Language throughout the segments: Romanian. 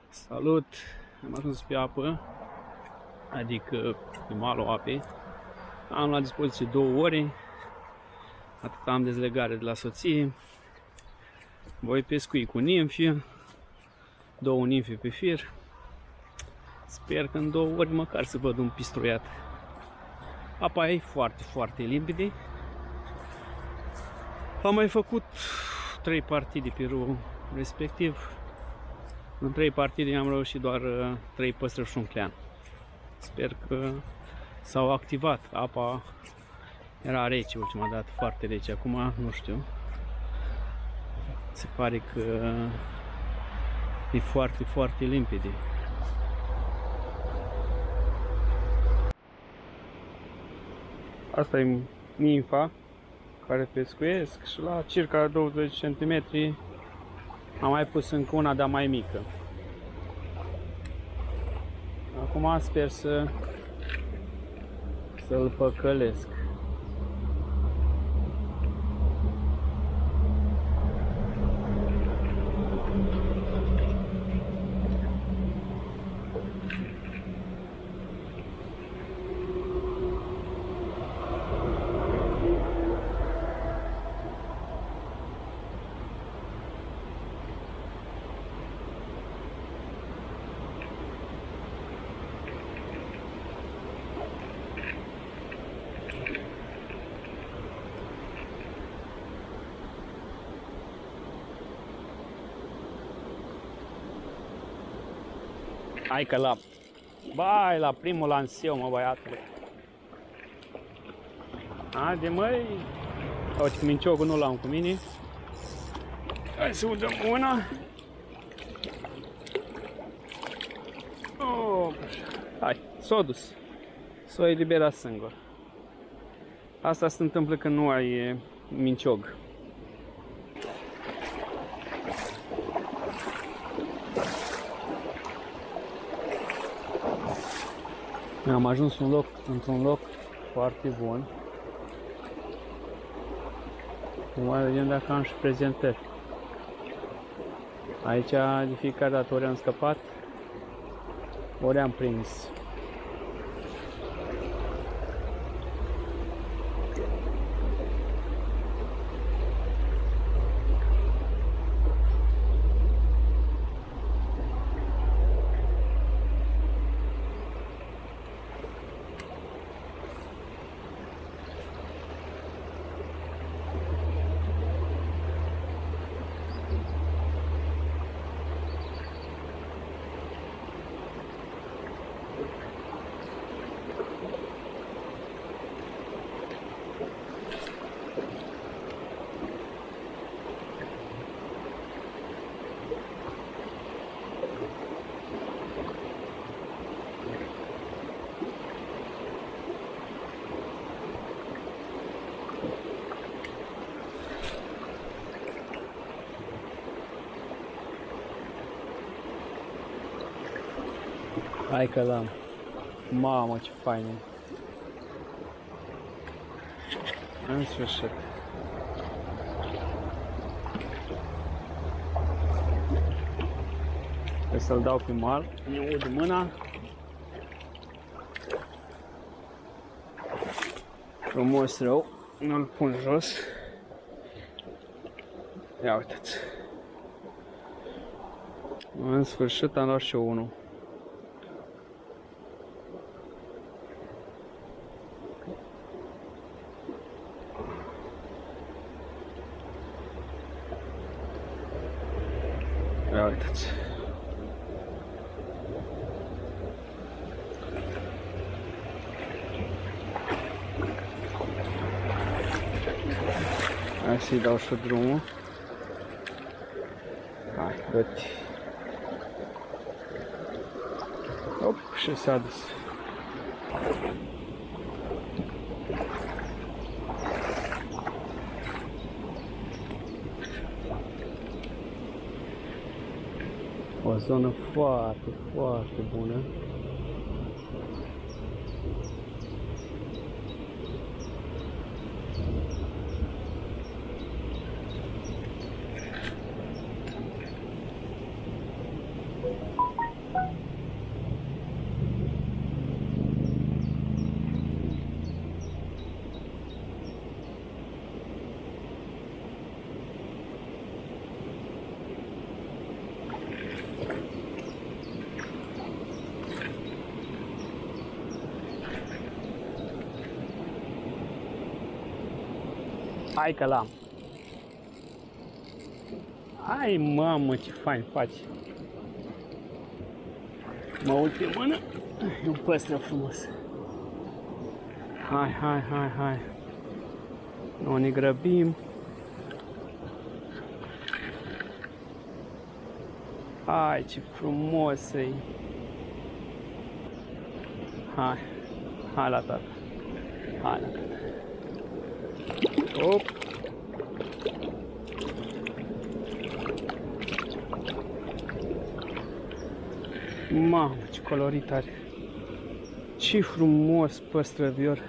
Salut! Am ajuns pe apă, adică pe malul apei. Am la dispoziție 2 ore, atât am dezlegare de la soție. Voi pescui cu nimfi, 2 nimfi pe fir. Sper că în 2 ori măcar să văd un pistroiat. Apa e foarte, foarte limpede. Am mai făcut 3 partide pe râul respectiv. În 3 partide am reușit doar 3 păstrări și un clean. Sper că s-au activat. Apa era rece ultima dată, foarte rece. Acum nu știu. Se pare că e foarte, foarte limpede. Asta e nimfa care pescuiesc și la circa 20 cm am mai pus încă una, dar mai mică. Acum sper să-l păcălesc. Hai că la primul lanseu, mă, băiatule. Haide, măi. Uite, minciogul nu l-am cu mine. Hai să udăm una. Oh, hai, s-a dus. S-a eliberat singur. Asta se întâmplă când nu ai minciog. Am ajuns într-un loc foarte bun. Mai vedem dacă am și prezentări. Aici de fiecare dată ori am scăpat, ori am prins. Hai că l-am. Mamă, ce fain e. În sfârșit. Trebuie să-l dau pe mal. Mi ud mâna. Frumos rău. Nu-l pun jos. Ia uitați. În sfârșit am luat și eu unul. Ia uitați. Hai să-i dau și drumul. Hai, dă-te. Op, și s-a dus. O zonă foarte, foarte bună. Hai că l-am. Ai, mamă, ce fain faci. Mă uit pe mână. E un păstră frumos. Hai, hai, hai, hai. Nu ne grăbim. Hai, ce frumos e. Hai. Hai la tata. Hai la tata. Op. Mamă, ce colorit are. Ce frumos păstrăvior.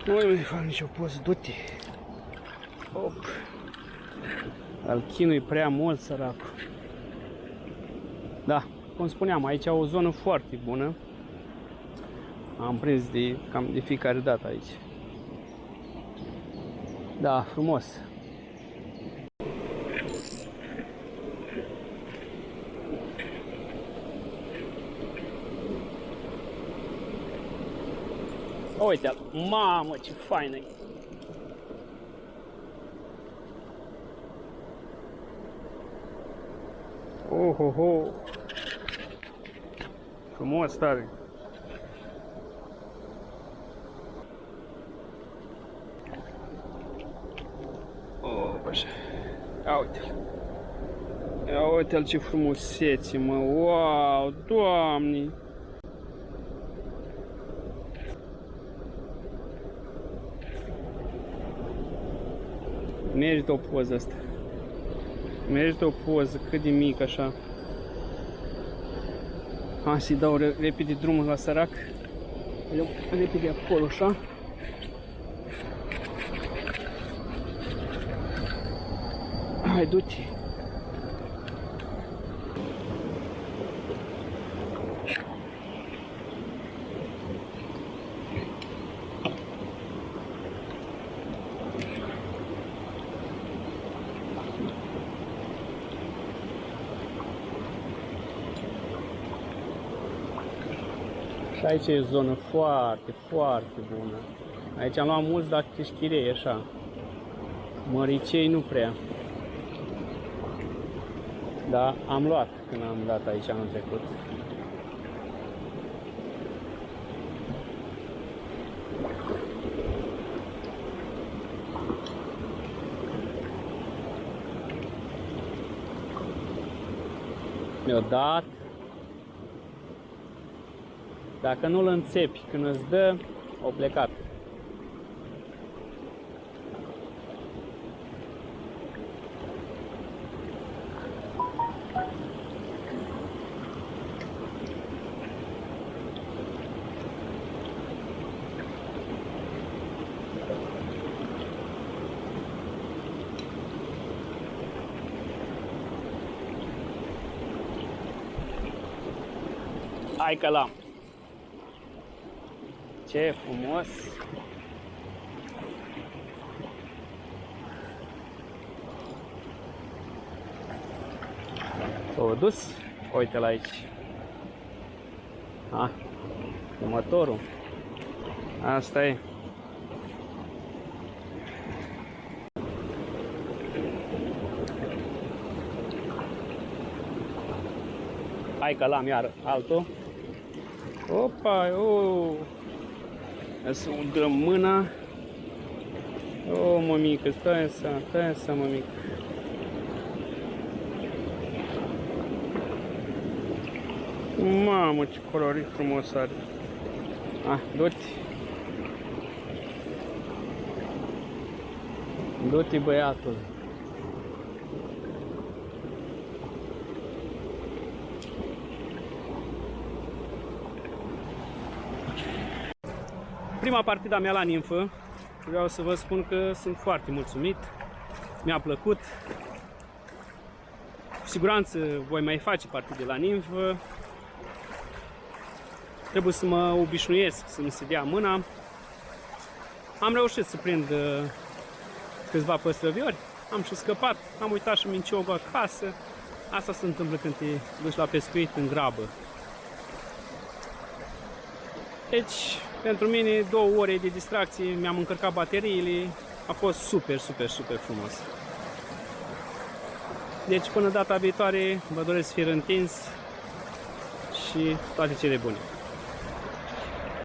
Nu mai fac nicio poză, du-te. Op. Îl chinui prea mult, săracul. Da, cum spuneam, aici e o zonă foarte bună. Am prins cam de fiecare dată aici. Da, frumos. Uite, mamă, ce faină e. Oh. Frumos tare. Așa. Ia uite-l. Ia uite-l ce frumusețe, mă. Wow, Doamne. Merită o poză asta. Merită o poză cât de mic așa. Hai să-i dau repede drumul la sărac. Repede acolo așa. Hai, du-te! Și aici e o zonă foarte, foarte bună. Aici am luat mulți, dar chișchirei așa. Măricei nu prea. Da, am luat când am dat aici anul trecut. Mi-o dat. Dacă nu-l înțepi când îți dă, o plecat. Hai că l-am. Ce frumos! S-a dus? Uite-l aici. Ha, următorul. Asta e. Hai că l-am iar altul. Opa, să dăm mâna. O, mămică, stai să, mămică. Mamă, ce colorit frumos are. Ah, du-te. Du-te, băiatul. Prima partida mea la nimfă, vreau să vă spun că sunt foarte mulțumit, mi-a plăcut. Cu siguranță voi mai face partide la nimfă, trebuie să mă obișnuiesc să mi se dea mâna. Am reușit să prind câțiva păstrăviori, am și scăpat, am uitat și minciogul acasă, Asta se întâmplă când te duci la pescuit în grabă. Deci, pentru mine 2 ore de distracție, mi-am încărcat bateriile, a fost super frumos. Deci, până data viitoare, vă doresc să fie întins și toate cele bune.